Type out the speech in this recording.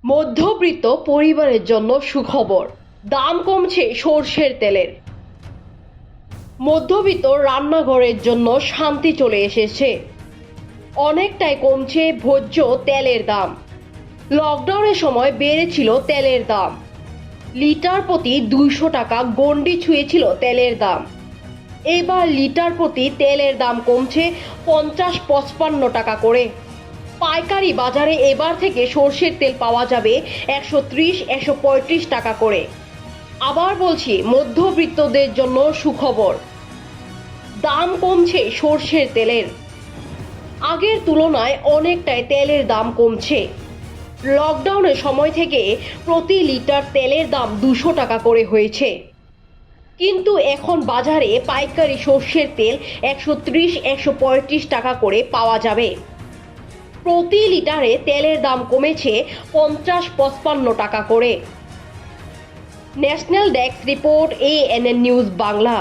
মধ্যবিত্ত পরিবারের জন্য সুখবর, দাম কমছে সরষের তেলের। মধ্যবিত্ত রান্নাঘরের জন্য শান্তি চলে এসেছে। অনেকটাই কমছে ভোজ্য তেলের দাম। লকডাউনের সময় বেড়েছিল তেলের দাম, লিটার প্রতি 200 টাকা গণ্ডি ছুঁয়েছিল তেলের দাম। এবার লিটার প্রতি তেলের দাম কমছে 50-55 টাকা করে। পাইকারি বাজারে এবার থেকে সরষের তেল পাওয়া যাবে 130-135 টাকা করে। আবার বলছি, মধ্যবিত্তদের জন্য সুখবর, দাম কমছে সরষের তেলের। আগের তুলনায় অনেকটাই তেলের দাম কমছে। লকডাউনের সময় থেকে প্রতি লিটার তেলের দাম 200 টাকা করে হয়েছে, কিন্তু এখন বাজারে পাইকারি সরষের তেল 130-135 টাকা করে পাওয়া যাবে। প্রতি লিটারে তেলের দাম কমেছে 50-55 টাকা করে। National desk report, ANN news Bangla.